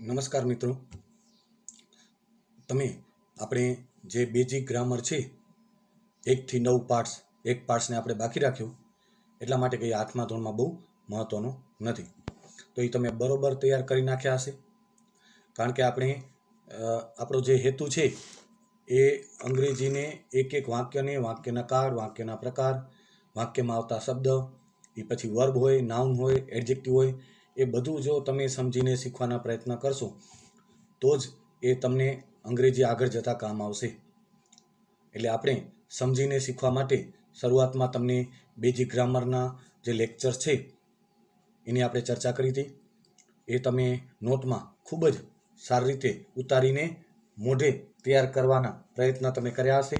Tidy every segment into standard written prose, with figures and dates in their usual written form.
નમસ્કાર મિત્રો, તમે આપણે જે બેઝિક ગ્રામર છે 1 થી 9 પાર્ટ્સ, એક પાર્ટ્સને આપણે બાકી રાખ્યું એટલા માટે કે 8મા ધોરણમાં બહુ મહત્વનો નથી. તો એ તમે બરોબર તૈયાર કરી નાખ્યા હશે, કારણ કે આપણે આપણો જે હેતુ છે એ અંગ્રેજીને એક એક વાક્યને, વાક્યના કાળ, વાક્યના પ્રકાર, વાક્યમાં આવતા શબ્દ, એ પછી વર્બ હોય, નાઉન હોય, એડજેક્ટિવ હોય, એ બધું જો તમે સમજીને શીખવાના પ્રયત્ન કરશો તો જ એ તમને અંગ્રેજી આગળ જતાં કામ આવશે. એટલે આપણે સમજીને શીખવા માટે શરૂઆતમાં તમને બેઝિક ગ્રામરના જે લેક્ચર છે એની આપણે ચર્ચા કરી હતી. એ તમે નોટમાં ખૂબ જ સારી રીતે ઉતારીને મોઢે તૈયાર કરવાના પ્રયત્ન તમે કર્યા હશે.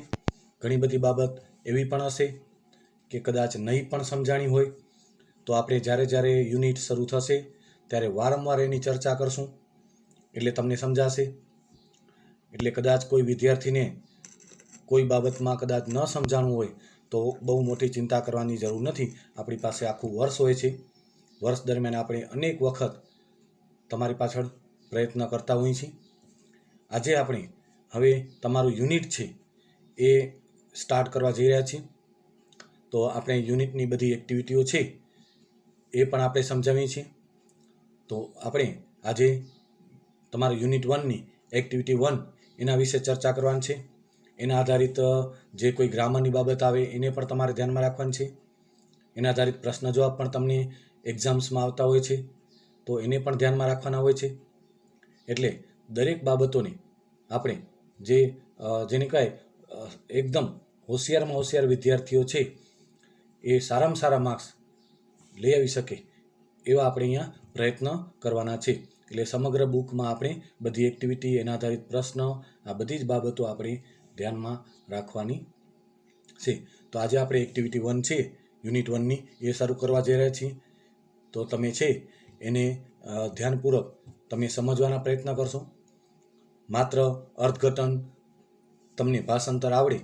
ઘણી બધી બાબત એવી પણ હશે કે કદાચ નહીં પણ સમજાણી હોય, તો આપણે જ્યારે જ્યારે યુનિટ શરૂ થશે ત્યારે વારંવાર એની ચર્ચા કરશું, એટલે તમને સમજાશે. એટલે કદાચ કોઈ વિદ્યાર્થીને કોઈ બાબતમાં કદાચ ન સમજાણું હોય તો બહુ મોટી ચિંતા કરવાની જરૂર નથી. આપણી પાસે આખું વર્ષ હોય છે. વર્ષ દરમિયાન આપણે અનેક વખત તમારી પાછળ પ્રયત્ન કરતા હોઈએ છીએ. આજે આપણે હવે તમારું યુનિટ છે એ સ્ટાર્ટ કરવા જઈ રહ્યા છીએ. તો આપણે યુનિટની બધી એક્ટિવિટીઓ છે એ પણ આપણે સમજાવીએ છીએ. તો આપણે આજે તમારું યુનિટ 1ની એક્ટિવિટી 1 એના વિશે ચર્ચા કરવાની છે. એના આધારિત જે કોઈ ગ્રામરની બાબત આવે એને પણ તમારે ધ્યાનમાં રાખવાની છે. એના આધારિત પ્રશ્ન જવાબ પણ તમને એક્ઝામ્સમાં આવતા હોય છે, તો એને પણ ધ્યાનમાં રાખવાના હોય છે. એટલે દરેક બાબતોને આપણે જેને કહે એકદમ હોશિયારમાં હોશિયાર વિદ્યાર્થીઓ છે એ સારામાં સારા માર્ક્સ લઈ આવી શકે એવા આપણે અહીંયા પ્રયત્ન કરવાના છે. એટલે સમગ્ર બુકમાં આપણે બધી એક્ટિવિટી, એના આધારિત પ્રશ્ન, આ બધી જ બાબતો આપણે ધ્યાનમાં રાખવાની છે. તો આજે આપણે એક્ટિવિટી 1 છે યુનિટ 1ની એ શરૂ કરવા જઈ રહ્યા છીએ. તો તમે છે એને ધ્યાનપૂર્વક તમે સમજવાના પ્રયત્ન કરશો. માત્ર અર્થઘટન, તમને ભાષાંતર આવડે,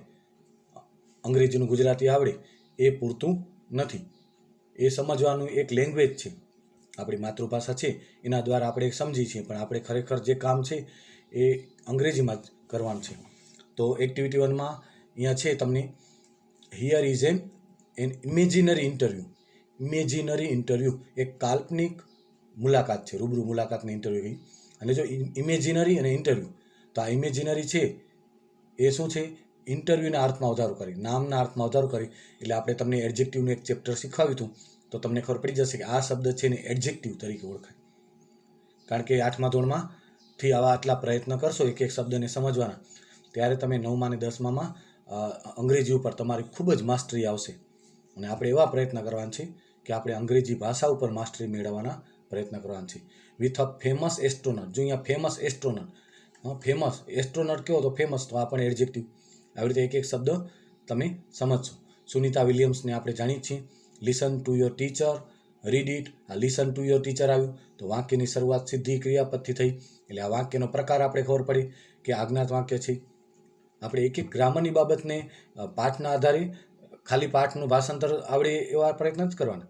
અંગ્રેજીનું ગુજરાતી આવડે એ પૂરતું નથી. એ સમજવાનું એક લેંગ્વેજ છે, આપણી માતૃભાષા છે, એના દ્વારા આપણે સમજીએ છીએ, પણ આપણે ખરેખર જે કામ છે એ અંગ્રેજીમાં જ કરવાનું છે. તો એક્ટિવિટી 1માં અહીંયા છે તમને here is an imaginary interview. Imaginary interview એક કાલ્પનિક મુલાકાત છે, રૂબરૂ મુલાકાતની ઇન્ટરવ્યૂ કહી. અને જો ઇમેજિનરી અને ઇન્ટરવ્યૂ, તો આ ઇમેજિનરી છે એ શું છે? ઇન્ટરવ્યૂના અર્થમાં વધારો કરી, નામના અર્થમાં વધારો કરી. એટલે આપણે તમને એડજેક્ટિવનું એક ચેપ્ટર શીખવાવ્યું હતું, તો તમને ખબર પડી જશે કે આ શબ્દ છે ને એડજેક્ટિવ તરીકે ઓળખાય. કારણ કે 8મા ધોરણમાંથી આવા આટલા પ્રયત્ન કરશો એક એક શબ્દને સમજવાના, ત્યારે તમે 9મા અને 10મામાં અંગ્રેજી ઉપર તમારી ખૂબ જ માસ્ટરી આવશે. અને આપણે એવા પ્રયત્ન કરવાના છે કે આપણે અંગ્રેજી ભાષા ઉપર માસ્ટરી મેળવવાના પ્રયત્ન કરવાના છે. With a famous astronaut. જો અહીંયા ફેમસ એસ્ટ્રોનટ, ફેમસ એસ્ટ્રોનટ કહો તો ફેમસ, તો આ પણ એડજેક્ટિવ. આવી રીતે એક એક શબ્દ તમે સમજશો. સુનિતા વિલિયમ્સને આપણે જાણીએ છીએ. Listen to your teacher, read it. આ લિસન ટુ યોર ટીચર આવ્યું તો વાક્યની શરૂઆત સીધી ક્રિયાપદથી થઈ. એટલે આ વાક્યનો પ્રકાર આપણે ખબર પડી કે આજ્ઞાત વાક્ય છે. આપણે એક એક ગ્રામરની બાબતને પાઠના આધારે, ખાલી પાઠનું ભાષાંતર આવડે એવા પ્રયત્ન જ કરવાના.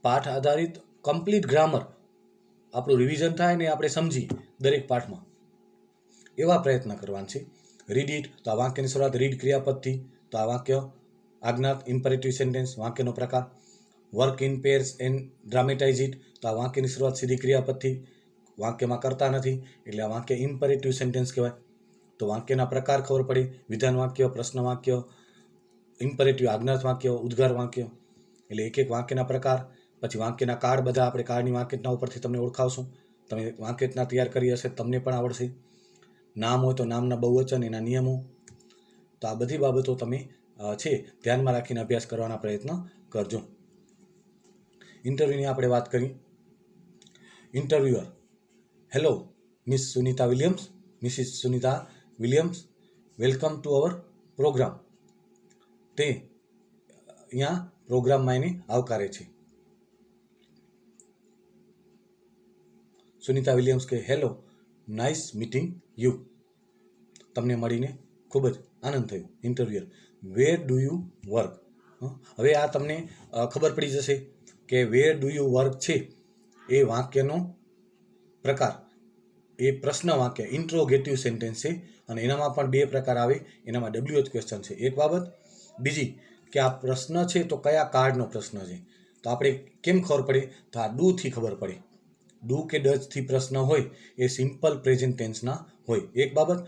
પાઠ આધારિત કમ્પ્લીટ ગ્રામર આપણું રિવિઝન થાય ને આપણે સમજીએ દરેક પાઠમાં, એવા પ્રયત્ન કરવાના છે. રીડ ઇટ, તો આ વાક્યની શરૂઆત રીડ ક્રિયાપદથી, તો આ વાક્ય આજ્ઞાત ઇમ્પરેટિવ સેન્ટેન્સ, વાક્યનો પ્રકાર. Work in pairs and dramatise it, તો આ વાક્યની શરૂઆત સીધી ક્રિયાપદથી, વાક્યમાં કરતા નથી, એટલે આ વાક્ય ઇમ્પરેટિવ સેન્ટેન્સ કહેવાય. તો વાક્યના પ્રકાર ખબર પડી: વિધાન વાક્ય, પ્રશ્ન વાક્ય, ઇમ્પરેટિવ આજ્ઞાત વાક્ય, ઉદ્ગાર વાક્ય. એટલે એક એક વાક્યના પ્રકાર. પછી વાક્યના કાળ, બધા આપણે કાળની વાક્યના ઉપરથી તમને ઓળખાવશું. તમે વાક્યના તૈયાર કરી હશે, તમને પણ આવડશે. નામ હોય તો નામના બહુવચન, એના નિયમો. તો આ બધી બાબતો તમે છે ધ્યાનમાં રાખીને અભ્યાસ કરવાના પ્રયત્ન કરજો. ઇન્ટરવ્યૂની આપણે વાત કરી. Interviewer: hello miss Sunita Williams, Mrs Sunita Williams, welcome to our programme. તે અહીંયા પ્રોગ્રામમાં એને આવકારે છે. સુનિતા વિલિયમ્સ કે હેલો, નાઇસ મીટિંગ યુ. તમને મળીને ખૂબ જ આનંદ થયો. Interviewer: where do you work. હવે આ તમને ખબર પડી જશે કે વેર ડુ યુ વર્ક છે એ વાક્યનો પ્રકાર. એ પ્રશ્ન વાક્ય ઇન્ટ્રોગેટિવ સેન્ટેન્સ છે અને એનામાં પણ બે પ્રકાર આવે. એનામાં WH ક્વેશ્ચન છે એક બાબત. બીજી કે આ પ્રશ્ન છે તો કયા કાર્ડનો પ્રશ્ન છે. તો આપણે કેમ ખબર પડે? તો આ ડુથી ખબર પડે. ડુ કે ડઝથી પ્રશ્ન હોય એ સિમ્પલ પ્રેઝન્ટ ટેન્સના હોય, એક બાબત.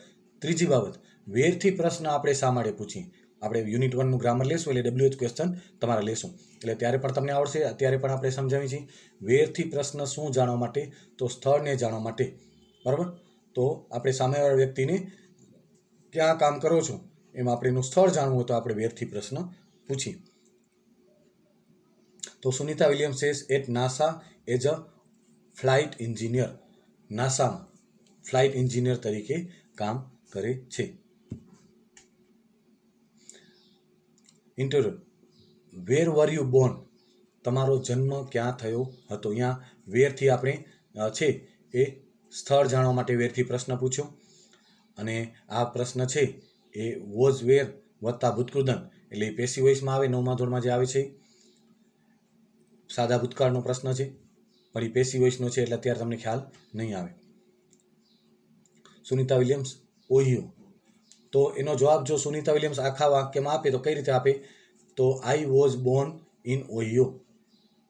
ત્રીજી બાબત, વેરથી પ્રશ્ન આપણે શા માટે પૂછીએ. આપણે યુનિટ 1નું ગ્રામર લેશું એટલે WH ક્વેશ્ચન તમારે લેશું એટલે ત્યારે પણ તમને આવડશે. અત્યારે પણ આપણે સમજાવી છીએ વેરથી પ્રશ્ન શું જાણવા માટે, તો સ્થળને જાણવા માટે, બરાબર. તો આપણે સામેવાળા વ્યક્તિને ક્યાં કામ કરો છો એમાં આપણે એનું સ્થળ જાણવું હોય તો આપણે વેરથી પ્રશ્ન પૂછીએ. તો Sunita Williams is at NASA as a flight engineer. નાસામાં ફ્લાઇટ એન્જિનિયર તરીકે કામ કરે છે. Interview, where were you born. તમારો જન્મ ક્યાં થયો હતો. અહીંયા વેરથી આપણે છે એ સ્થળ જાણવા માટે વેરથી પ્રશ્ન પૂછ્યો અને આ પ્રશ્ન છે એ વોઝ વેર વત્તા ભૂતકૃદન એટલે પેસિવ વોઇસમાં આવે. 9મા ધોરણમાં જે આવે છે સાદા ભૂતકાળનો પ્રશ્ન છે પણ એ પેસિવ વોઇસનો છે એટલે અત્યારે તમને ખ્યાલ નહીં આવે. Sunita Williams Ohio. તો એનો જવાબ જો સુનિતા વિલિયમ્સ આખા વાક્યમાં આપે તો કઈ રીતે આપે? તો I was born in Ohio.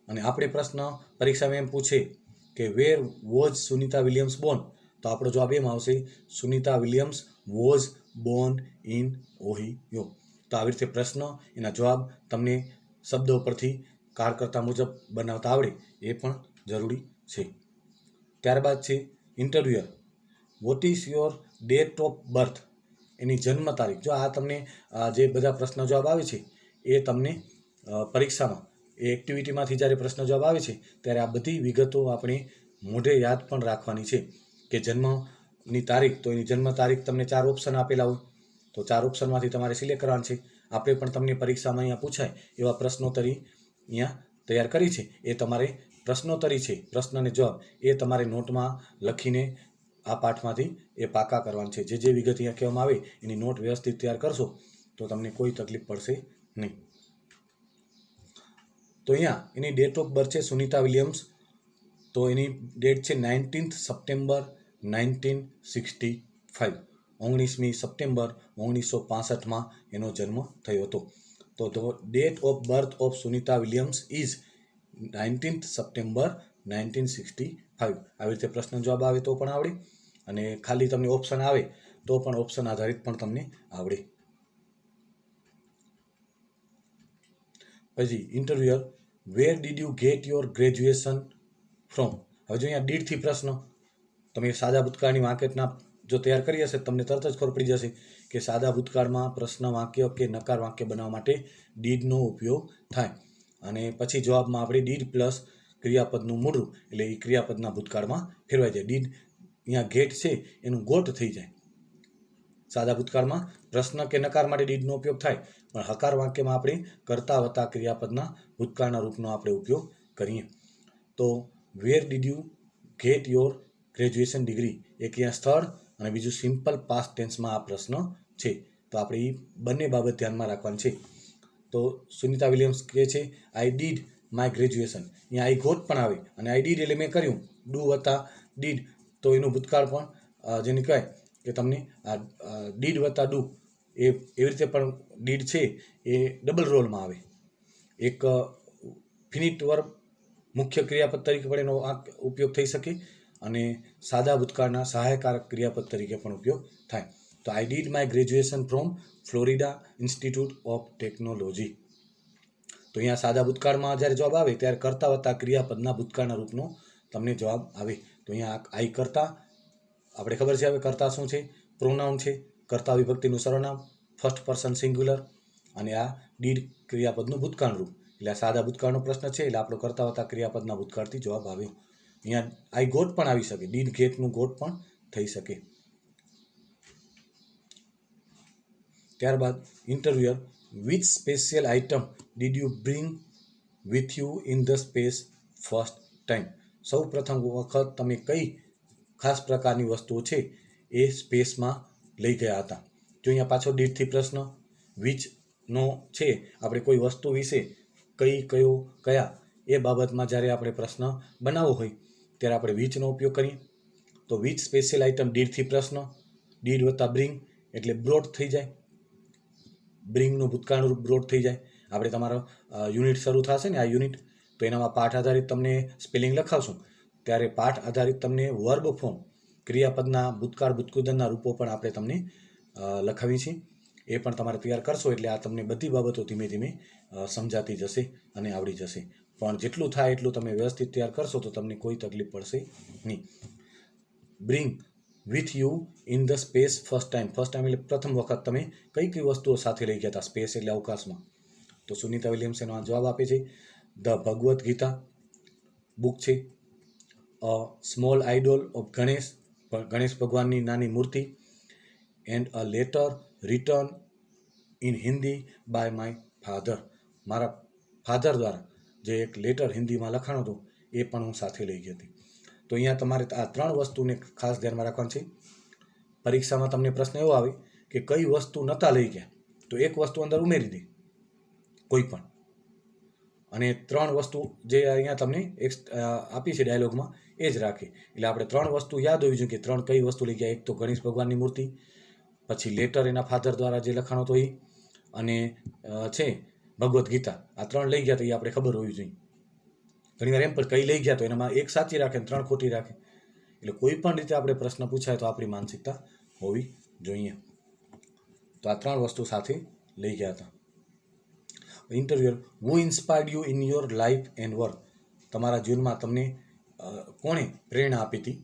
અને આપણે પ્રશ્ન પરીક્ષામાં એમ પૂછે કે where was Sunita Williams Born, તો આપણો જવાબ એમ આવશે Sunita Williams was born in Ohio. તો આવી રીતે પ્રશ્ન એના જવાબ તમને શબ્દો પરથી કારકર્તા મુજબ બનાવતા આવડે એ પણ જરૂરી છે. ત્યારબાદ છે interviewer, what is your date of birth. એની જન્મ તારીખ. જો આ તમને જે બધા પ્રશ્ન જવાબ આવે છે એ તમને પરીક્ષામાં એ એક્ટિવિટીમાંથી જ્યારે પ્રશ્ન જવાબ આવે છે ત્યારે આ બધી વિગતો આપણે મોઢે યાદ પણ રાખવાની છે. કે જન્મની તારીખ, તો એની જન્મ તારીખ તમને 4 ઓપ્શન આપેલા હોય તો 4 ઓપ્શનમાંથી તમારે સિલેક્ટ કરવાનું છે. આપણે પણ તમને પરીક્ષામાં અહીંયા પૂછાય એવા પ્રશ્નોત્તરી અહીંયા તૈયાર કરી છે. એ તમારે પ્રશ્નોત્તરી છે, પ્રશ્ન અને જવાબ એ તમારે નોટમાં લખીને આ પાઠમાંથી એ પાકા કરવાનું છે. જે વિગત અહીંયા કહેવામાં આવે એની નોટ વ્યવસ્થિત તૈયાર કરશો તો તમને કોઈ તકલીફ પડશે નહીં. તો અહીંયા એની ડેટ ઓફ બર્થ છે સુનિતા વિલિયમ્સ. તો એની ડેટ છે 19 સપ્ટેમ્બર 1965. 19મી સપ્ટેમ્બર 1965માં એનો જન્મ થયો હતો. તો date of birth of Sunita Williams is 19 September 1965. આવી રીતે પ્રશ્ન જવાબ આવે તો પણ આવડે અને ખાલી તમને ઓપ્શન આવે તો પણ ઓપ્શન આધારિત પણ તમને આવડે. પછી interviewer, where did you get your graduation from. હવે જો અહીંયા ડીડથી પ્રશ્ન, તમે સાદા ભૂતકાળની વાક્યના જો તૈયાર કરી હશે તમને તરત જ ખબર પડી જશે કે સાદા ભૂતકાળમાં પ્રશ્ન વાક્ય કે નકાર વાક્ય બનાવવા માટે ડીડનો ઉપયોગ થાય. અને પછી જવાબમાં આપણે ડીડ પ્લસ ક્રિયાપદનું મૂળરૂપ એટલે એ ક્રિયાપદના ભૂતકાળમાં ફેરવાઈ જાય. ડીડ અહીંયા ગેટ છે એનું ગોટ થઈ જાય. સાદા ભૂતકાળમાં પ્રશ્ન કે નકાર માટે ડીડનો ઉપયોગ થાય પણ હકાર વાક્યમાં આપણે કર્તા વત્તા ક્રિયાપદના ભૂતકાળના રૂપનો આપણે ઉપયોગ કરીએ. તો where did you get your graduation degree, એક અહીંયા સ્થળ અને બીજું સિમ્પલ પાસ્ટ ટેન્સમાં આ પ્રશ્ન છે. તો આપણે એ બંને બાબત ધ્યાનમાં રાખવાની છે. તો સુનિતા વિલિયમ્સ કહે છે આઈ ડીડ માય ગ્રેજ્યુએશન. અહીંયા આઈ ગોટ પણ આવે અને આઈ ડીડ એટલે મેં કર્યું. ડુ વત્તા ડીડ તો એનું ભૂતકાળ પણ જેને કહેવાય કે તમને આ ડીડ વત્તા ડુ એ એવી રીતે પણ ડીડ છે એ ડબલ રોલમાં આવે. એક ફિનિટ વર્બ મુખ્ય ક્રિયાપદ તરીકે પણ એનો ઉપયોગ થઈ શકે અને સાદા ભૂતકાળના સહાયકારક ક્રિયાપદ તરીકે પણ ઉપયોગ થાય. તો I did my graduation from Florida Institute of technology. તો અહીંયા સાદા ભૂતકાળમાં જ્યારે જવાબ આવે ત્યારે કર્તા વત્તા ક્રિયાપદના ભૂતકાળના રૂપનો તમને જવાબ આવે. તો અહીંયા આઈ કર્તા, આપણે ખબર છે હવે કર્તા શું છે, પ્રોનાઉન છે, કર્તા વિભક્તિનું સર્વનામ, ફર્સ્ટ પર્સન સિંગ્યુલર અને આ ડીડ ક્રિયાપદનું ભૂતકાળ રૂપ. એટલે આ સાદા ભૂતકાળનો પ્રશ્ન છે એટલે આપણો કર્તા વત્તા ક્રિયાપદના ભૂતકાળથી જવાબ આવ્યો. અહીંયા આઈ ગોટ પણ આવી શકે, ડીડ ગેટનું ગોટ પણ થઈ શકે. ત્યારબાદ interviewer, which special item did you bring with you in the space first time. સૌ પ્રથમ વખત તમે કઈ ખાસ પ્રકારની વસ્તુઓ છે એ સ્પેસમાં લઈ ગયા હતા. જો અહીંયા પાછો ડીડથી પ્રશ્ન, વિચનો છે આપણે કોઈ વસ્તુ વિશે કયા એ બાબતમાં જ્યારે આપણે પ્રશ્ન બનાવવો હોય ત્યારે આપણે વિચનો ઉપયોગ કરીએ. તો વિચ સ્પેશિયલ આઇટમ ડીડથી પ્રશ્ન, ડીડ વત્તા બ્રિંગ એટલે બ્રોટ થઈ જાય, બ્રિંગનું ભૂતકાળનું રૂપ બ્રોટ થઈ જાય. આપણે તમારો યુનિટ શરૂ થશે ને આ યુનિટ, તો એનામાં પાઠ આધારિત તમને સ્પેલિંગ લખાવશું ત્યારે પાઠ આધારિત તમને વર્બ ફોર્મ ક્રિયાપદના ભૂતકાળ ભૂતકૃદનના રૂપો પણ આપણે તમને લખાવી છીએ. એ પણ તમારે તૈયાર કરશો એટલે આ તમને બધી બાબતો ધીમે ધીમે સમજાતી જશે અને આવડી જશે. પણ જેટલું થાય એટલું તમે વ્યવસ્થિત તૈયાર કરશો તો તમને કોઈ તકલીફ પડશે નહીં. Bring with you in the space first time. First time એટલે પ્રથમ વખત તમે કઈ કઈ વસ્તુઓ સાથે લઈ ગયા હતા સ્પેસ એટલે અવકાશમાં? તો સુનિતા વિલિયમ્સ એનો જવાબ આપે છે ધ ભગવદ્ ગીતા બુક છે, a small idol of Ganesh, Ganesh ભગવાનની નાની મૂર્તિ, and a letter written in Hindi by my father. મારા ફાધર દ્વારા જે એક લેટર હિન્દીમાં લખાણું હતું એ પણ હું સાથે લઈ ગઈ હતી. તો અહીંયા તમારે આ ત્રણ વસ્તુને ખાસ ધ્યાનમાં રાખવાની છે. પરીક્ષામાં તમને પ્રશ્ન એવો આવે કે કઈ વસ્તુ નહોતા લઈ ગયા, તો એક વસ્તુ અંદર ઉમેરી દે કોઈ પણ, અને ત્રણ વસ્તુ જે અહીંયા તમને આપી છે ડાયલોગમાં એ જ રાખે. એટલે આપણે ત્રણ વસ્તુ યાદ હોવી જોઈએ કે ત્રણ કઈ વસ્તુ લઈ ગયા. એક તો ગણેશ ભગવાનની મૂર્તિ, પછી લેટર એના ફાધર દ્વારા જે લખાણો હતો એ, અને છે ભગવદ્ ગીતા. આ ત્રણ લઈ ગયા તો એ આપણે ખબર હોવી જોઈએ. ઘણીવાર એમ પણ કઈ લઈ ગયા તો એનામાં એક સાચી રાખે ત્રણ ખોટી રાખે. એટલે કોઈ પણ રીતે આપણે પ્રશ્ન પૂછાય તો આપણી માનસિકતા હોવી જોઈએ. તો આ ત્રણ વસ્તુ સાથે લઈ ગયા હતા. Interview, who inspired you in your life and work. તમારા જીવનમાં તમને કોણે પ્રેરણા આપી હતી?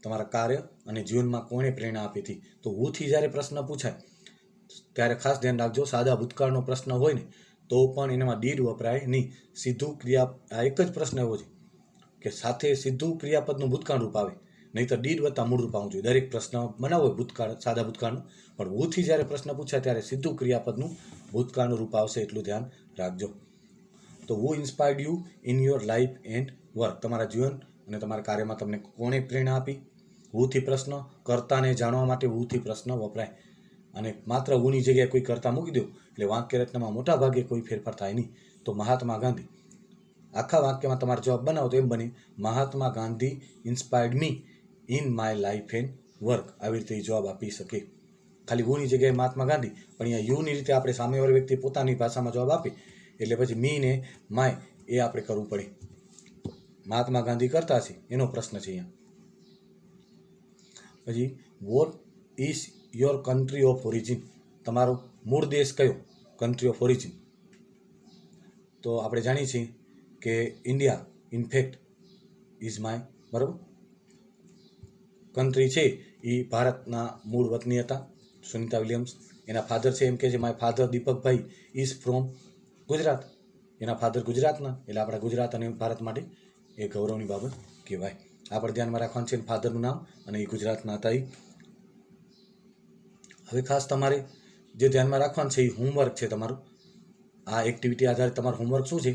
તમારા કાર્ય અને જીવનમાં કોણે પ્રેરણા આપી હતી? તો હુથી જ્યારે પ્રશ્ન પૂછાય ત્યારે ખાસ ધ્યાન રાખજો, સાદા ભૂતકાળનો પ્રશ્ન હોય ને તો પણ એનામાં ડીડ વપરાય નહીં. સીધું ક્રિયા, આ એક જ પ્રશ્ન એવો છે કે સાથે સીધું ક્રિયાપદનું ભૂતકાળ રૂપ આવે, નહીં તો ડીડ વત્તા મૂળ રૂપ આવવું જોઈએ. દરેક પ્રશ્ન બનાવો ભૂતકાળ સાદા ભૂતકાળનું, પણ હુથી જ્યારે પ્રશ્ન પૂછાય ત્યારે સીધું ક્રિયાપદનું ભૂતકાળનું રૂપ આવશે એટલું ધ્યાન રાખજો. તો who inspired you in your life and work. તમારા જીવન અને તમારા કાર્યમાં તમને કોણે પ્રેરણા આપી? હુથી પ્રશ્ન, કર્તાને જાણવા માટે હુથી પ્રશ્ન વપરાય. અને માત્ર હુની જગ્યાએ કોઈ કર્તા મૂકી દો એટલે વાક્ય રચનામાં મોટા ભાગે કોઈ ફેરફાર થાય નહીં. તો મહાત્મા ગાંધી, આખા વાક્યમાં તમારે જવાબ બનાવો તો એમ બને Mahatma Gandhi inspired me in my life and work. આવી રીતે જવાબ આપી શકે. ખાલી હુની જગ્યાએ મહાત્મા ગાંધી, પણ અહીંયા યુની રીતે આપણે સામેવાળી વ્યક્તિ પોતાની ભાષામાં જવાબ આપે એટલે પછી મી ને માય એ આપણે કરવું પડે. મહાત્મા ગાંધી કરતા છે એનો પ્રશ્ન છે અહીંયા. પછી what is your country of origin. તમારો મૂળ દેશ કયો? Country of origin. તો આપણે જાણીએ છીએ કે ઇન્ડિયા ઇનફેક્ટ ઇઝ માય, બરાબર, કન્ટ્રી છે એ ભારતના મૂળ વતની હતા સુનિતા વિલિયમ્સ. એના ફાધર છે એમ કે છે my father Deepakbhai is from Gujarat. એના ફાધર ગુજરાતના, એટલે આપણા ગુજરાત અને ભારત માટે એ ગૌરવની બાબત કહેવાય. આપણે ધ્યાનમાં રાખવાનું છે ફાધરનું નામ અને એ ગુજરાતના હતા. હવે ખાસ તમારે જે ધ્યાનમાં રાખવાનું છે એ હોમવર્ક છે તમારું. આ એક્ટિવિટી આધારિત તમારું હોમવર્ક શું છે?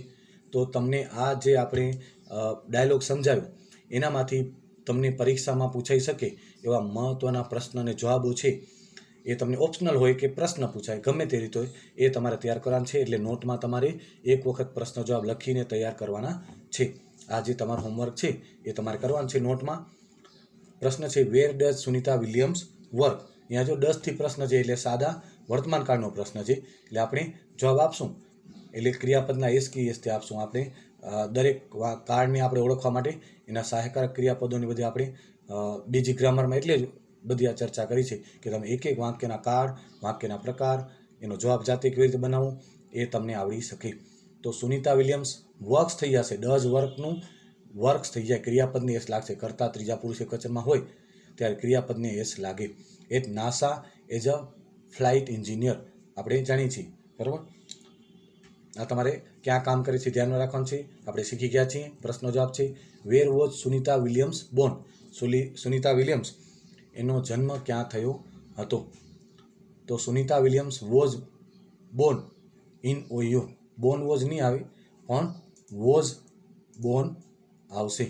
તો તમને આ જે આપણે ડાયલોગ સમજાવ્યો એનામાંથી તમને પરીક્ષામાં પૂછાઈ શકે એવા મહત્ત્વના પ્રશ્ન અને જવાબો છે એ તમને ઓપ્શનલ હોય કે પ્રશ્ન પૂછાય ગમે તે રીતે હોય એ તમારે તૈયાર કરવાના છે. એટલે નોટમાં તમારે એક વખત પ્રશ્ન જવાબ લખીને તૈયાર કરવાના છે. આ જે તમારું હોમવર્ક છે એ તમારે કરવાનું છે. નોટમાં પ્રશ્ન છે where does Sunita Williams work. અહીંયા જો 10થી પ્રશ્ન છે એટલે સાદા વર્તમાન કાળનો પ્રશ્ન છે એટલે આપણે જવાબ આપશું એટલે ક્રિયાપદના એસ કી એસથી આપશું. આપણે દરેક કાળને આપણે ઓળખવા માટે એના સહાયકારક ક્રિયાપદોની બધી આપણે બીજી ગ્રામરમાં એટલે જ બધી આ ચર્ચા કરી છે કે તમે એક એક વાક્યના કાળ, વાક્યના પ્રકાર, એનો જવાબ જાતે કેવી રીતે બનાવવું એ તમને આવડી શકે. તો સુનિતા વિલિયમ્સ વર્ક્સ થઈ જશે. ડઝ વર્કનું વર્ક્સ થઈ જાય, ક્રિયાપદને એસ લાગશે. કરતા ત્રીજા પુરુષ એકવચનમાં હોય ત્યારે ક્રિયાપદને એસ લાગે. At NASA as a flight engineer આપણે જાણીએ છીએ, બરાબર. આ તમારે ક્યાં કામ કરે છે ધ્યાનમાં રાખવાનું છે. આપણે શીખી ગયા છીએ. પ્રશ્નો જવાબ છે where was Sunita Williams Born. Sunita Williams એનો જન્મ ક્યાં થયો હતો? તો Sunita Williams was born in Ohio. Born was નહીં આવે પણ વોઝ બોર્ન આવશે.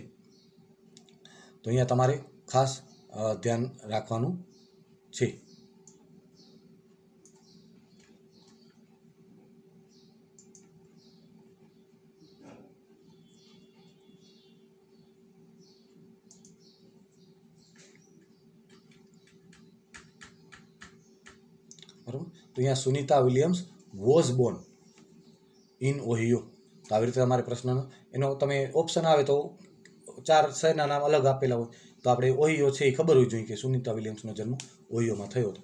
તો અહીંયા તમારે ખાસ ધ્યાન રાખવાનું છે. બરાબર. તો અહીંયા Sunita Williams was born in Ohio. તો આવી રીતે તમારે પ્રશ્નનો એનો તમે ઓપ્શન આવે તો 4 શહેરના નામ અલગ આપેલા હોય તો આપણે ઓહિયો છે એ ખબર હોવી જોઈએ કે સુનિતા વિલિયમ્સનો જન્મ ઓહિયોમાં થયો હતો.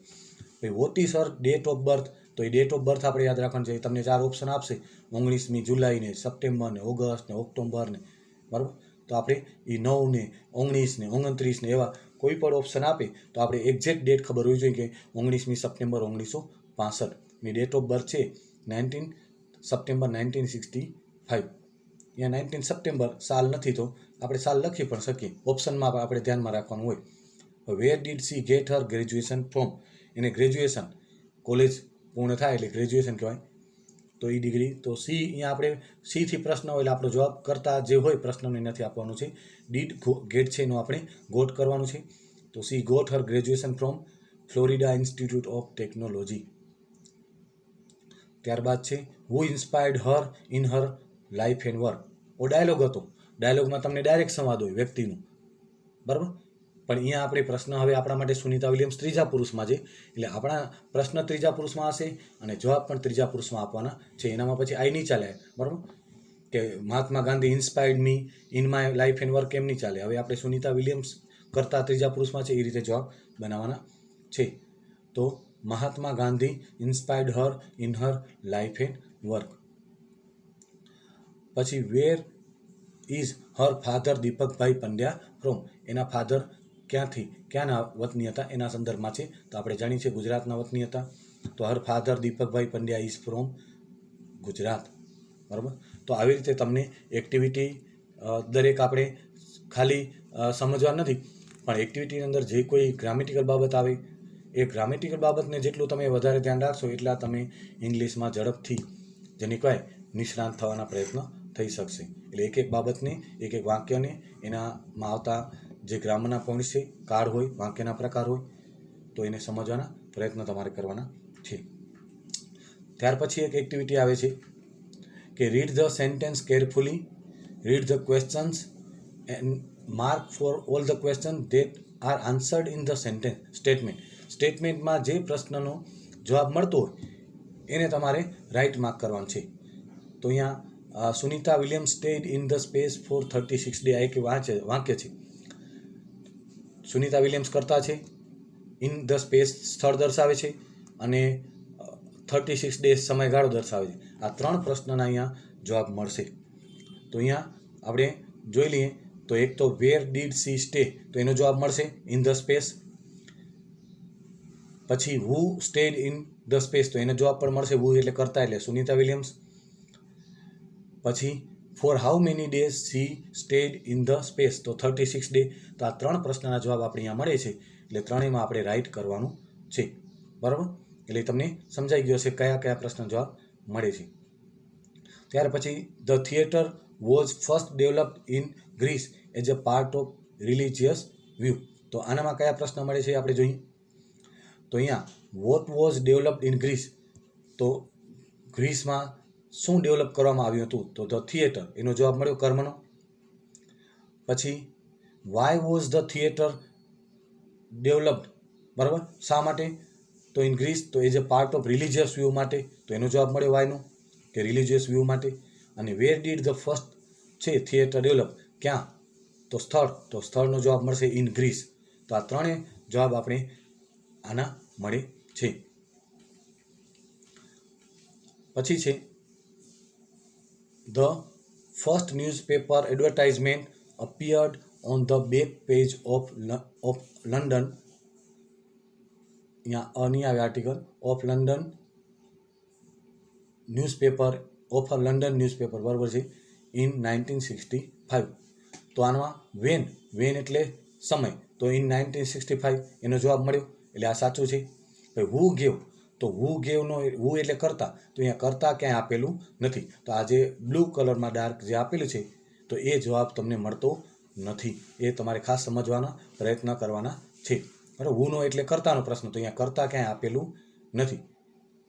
ભાઈ what is her date of birth? તો એ ડેટ ઓફ બર્થ આપણે યાદ રાખવાનું છે. તમને 4 ઓપ્શન આપશે, 19મી જુલાઈ ને, સપ્ટેમ્બર ને, ઓગસ્ટ ને, ઓક્ટોબર ને, બરાબર. તો આપણે એ 9 ને, 19 ને, 29 ને એવા કોઈ પણ ઓપ્શન આપે તો આપણે એક્ઝેક્ટ ડેટ ખબર હોવી જોઈએ કે 19મી સપ્ટેમ્બર 1965 ની ડેટ ઓફ બર્થ છે. 19 સપ્ટેમ્બર 1965. અહીંયા 19 સપ્ટેમ્બર સાલ નથી તો આપણે સાલ લખી પણ શકીએ. ઓપ્શનમાં આપણે ધ્યાનમાં રાખવાનું હોય. Where did she get her graduation from? એને ગ્રેજ્યુએશન કોલેજ પૂર્ણ થાય એટલે ગ્રેજ્યુએશન કહેવાય. તો એ ડિગ્રી તો સી અહીંયા આપણે સીથી પ્રશ્ન હોય એટલે આપણો જવાબ કરતા જે હોય પ્રશ્નનો નથી આપવાનું છે. ડીડ ગેટ છે એનું આપણે ગોટ કરવાનું છે. તો she got her graduation from Florida Institute of Technology. ત્યારબાદ છે who inspired her in her life and work? ઓ ડાયલોગ હતો. ડાયલોગમાં તમને ડાયરેક્ટ સંવાદ હોય વ્યક્તિનું, બરાબર. પણ અહીંયા આપણે પ્રશ્ન હવે આપણા માટે સુનિતા વિલિયમ્સ ત્રીજા પુરુષમાં છે એટલે આપણા પ્રશ્ન ત્રીજા પુરુષમાં હશે અને જવાબ પણ ત્રીજા પુરુષમાં આપવાના છે. એનામાં પછી આઈ નહીં ચાલે, બરાબર, કે Mahatma Gandhi inspired me in my life and work એમ નહીં ચાલે. હવે આપણે સુનિતા વિલિયમ્સ કરતા ત્રીજા પુરુષમાં છે એ રીતે જવાબ બનાવવાના છે. તો Mahatma Gandhi inspired her in her life and work. પછી where is her father Deepakbhai Pandya from? એના ફાધર ક્યાંના વતની હતા એના સંદર્ભમાં છે. તો આપણે જાણીએ છીએ ગુજરાતના વતની હતા. તો હર father Deepakbhai Pandya is from Gujarat, બરાબર. તો આવી રીતે તમને એક્ટિવિટી દરેક આપણે ખાલી સમજવા નથી પણ એક્ટિવિટીની અંદર જે કોઈ ગ્રામેટિકલ બાબત આવે એ ગ્રામેટિકલ બાબતને જેટલું તમે વધારે ધ્યાન રાખશો એટલા તમે ઇંગ્લિશમાં ઝડપથી જેને કહેવાય નિષ્ણાત થવાના પ્રયત્ન થઈ શકશે. એટલે એક એક બાબતને એક એક વાક્યને એનામાં આવતા જે ગ્રામરના પોઈન્ટ્સ છે, કાળ હોય, વાક્યના પ્રકાર હોય તો એને સમજવાના પ્રયત્ન તમારે કરવાના છે. ત્યાર પછી એક એક્ટિવિટી આવે છે કે read the sentence carefully, read the questions and mark for all the question that are answered in the statement. સ્ટેટમેન્ટમાં જે પ્રશ્નનો જવાબ મળતો હોય એને તમારે રાઇટ માર્ક કરવાનું છે. તો અહીંયા Sunita Williams stayed in the space for 36 day આ એક વાક્ય છે. સુનિતા વિલિયમ્સ કરતા છે, ઇન ધ સ્પેસ સ્થળ દર્શાવે છે અને 36 ડેઝ સમયગાળો દર્શાવે છે. આ 3 પ્રશ્નના અહીંયા જવાબ મળશે. તો અહીંયા આપણે જોઈ લઈએ તો એક તો વેર ડીડ સી સ્ટે તો એનો જવાબ મળશે ઇન ધ સ્પેસ. પછી who stayed in the space તો એનો જવાબ પણ મળશે. હુ એટલે કરતા એટલે સુનિતા વિલિયમ્સ. પછી for how many days she stayed in the space તો 36 ડે. તો આ 3 પ્રશ્નના જવાબ આપણે અહીંયા મળે છે એટલે ત્રણેયમાં આપણે રાઇટ કરવાનું છે, બરાબર. એટલે તમને સમજાઈ ગયો હશે કયા કયા પ્રશ્ન જવાબ મળે છે. ત્યાર પછી the theatre was first developed in Greece as a part of religious view. તો આનામાં કયા પ્રશ્ન મળે છે આપણે જોઈએ. તો અહીંયા what was developed in Greece તો ગ્રીસમાં શું ડેવલપ કરવામાં આવ્યું હતું તો ધ થિયેટર એનો જવાબ મળ્યો કર્મનો. પછી why was the theatre developed, બરાબર, શા માટે તો ઇન ગ્રીસ તો as a part of religious view માટે તો એનો જવાબ મળ્યો વાયનો કે રિલિજિયસ વ્યૂ માટે. અને વેર ડીડ ધ ફર્સ્ટ છે થિયેટર ડેવલપ ક્યાં તો સ્થળનો જવાબ મળશે ઇન ગ્રીસ. તો આ ત્રણેય જવાબ આપણે આના મળે છે. પછી છે the first newspaper advertisement appeared on the back page of London. અહીંયા અની આવે article of London newspaper of a London newspaper, બરાબર છે, ઇન 1965. તો આમાં વેન એટલે સમય તો ઇન 1965 એનો જવાબ મળ્યો એટલે આ સાચું છે. ભાઈ હુ ગેવ તો હુ ગેવનો હુ એટલે કરતા તો અહીંયા કરતા ક્યાંય આપેલું નથી. તો આ જે બ્લુ કલરમાં ડાર્ક જે આપેલું છે તો એ જવાબ તમને મળતો નથી. એ તમારે ખાસ સમજવાનો પ્રયત્ન કરવાના છે, બરાબર. હુનો એટલે કરતાનો પ્રશ્ન તો અહીંયા કરતા ક્યાંય આપેલું નથી.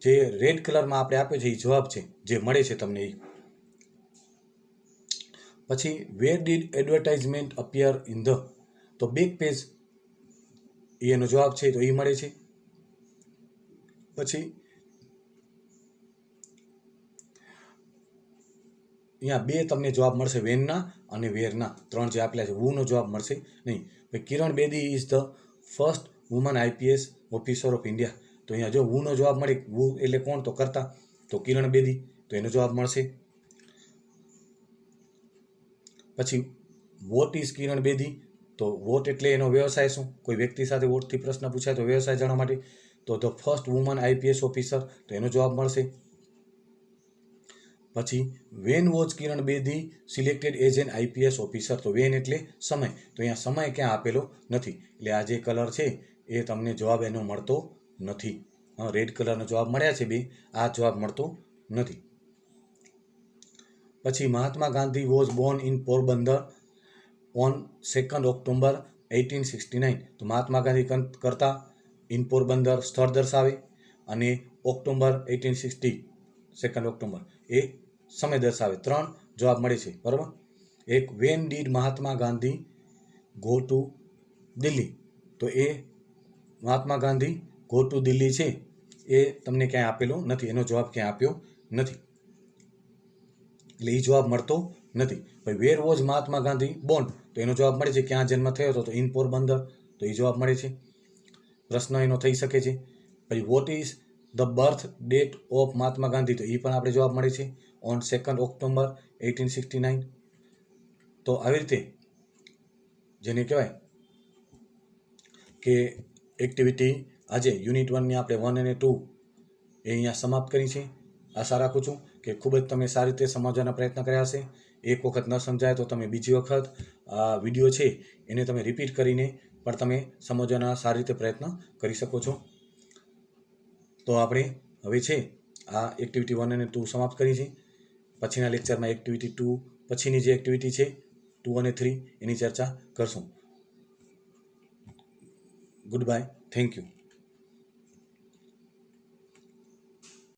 જે રેડ કલરમાં આપણે આપ્યો છે એ જવાબ છે જે મળે છે તમને એ. પછી where did advertisement appear in the તો બેક પેજ એનો જવાબ છે તો એ મળે છે. પછી અહીંયા બે તમને જવાબ મળશે, વેનના અને વેરના, ત્રણ જે આપેલા છે. વુનો જવાબ મળશે નહીં. Kiran Bedi is the first woman IPS officer of India. તો અહીંયા જો વુનો જવાબ મળે, વુ એટલે કોણ, તો કરતા, તો કિરણ બેદી, તો એનો જવાબ મળશે. પછી વોટ ઇઝ કિરણ બેદી, તો વોટ એટલે એનો વ્યવસાય શું, કોઈ વ્યક્તિ સાથે વોટથી પ્રશ્ન પૂછાય તો વ્યવસાય જાણવા માટે, તો the first woman IPS officer, તો એનો જવાબ મળશે. પછી when was Kiran Bedi selected as an IPS officer, તો વેન એટલે સમય, તો અહીંયા સમય ક્યાં આપેલો નથી, એટલે આ જે કલર છે એ તમને જવાબ એનો મળતો નથી. રેડ કલરનો જવાબ મળ્યા છે બે, આ જવાબ મળતો નથી. પછી Mahatma Gandhi was born in Porbandar on 2 October 1869, તો મહાત્મા ગાંધી કરતા ઇન પોરબંદર સ્થળ દર્શાવે અને ઓક્ટોબર 1860 2 ઓક્ટોબર એ સમય દર્શાવે. ત્રણ જવાબ મળે છે, બરાબર. એક when did Mahatma Gandhi go to Delhi, તો એ મહાત્મા ગાંધી ગો ટુ દિલ્હી છે એ તમને ક્યાંય આપેલો નથી, એનો જવાબ ક્યાંય આપ્યો નથી, એટલે એ જવાબ મળતો નથી. ભાઈ where was Mahatma Gandhi Born, તો એનો જવાબ મળે છે ક્યાં જન્મ થયો હતો, તો ઇન પોરબંદર, તો એ જવાબ મળે છે. પ્રશ્ન એનો થઈ શકે છે. પછી what is the birth date of Mahatma Gandhi, તો એ પણ આપણે જવાબ મળે છે ઓન 2 ઓક્ટોબર 1869. તો આવી રીતે જેને કહેવાય કે એક્ટિવિટી આજે યુનિટ 1ની આપણે 1 અને 2 એ અહીંયા સમાપ્ત કરી છે. આશા રાખું છું કે ખૂબ જ તમે સારી રીતે સમજવાના પ્રયત્ન કર્યા હશે. એક વખત ન સમજાય તો તમે બીજી વખત આ વિડીયો છે એને તમે રિપીટ કરીને પણ તમે સમજવાના સારી રીતે પ્રયત્ન કરી શકો છો. તો આપણે હવે છે આ એક્ટિવિટી 1 અને 2 સમાપ્ત કરી છે. પછીના લેક્ચરમાં એક્ટિવિટી 2 પછીની જે એક્ટિવિટી છે 2 અને 3 એની ચર્ચા કરશું. Good bye, thank you.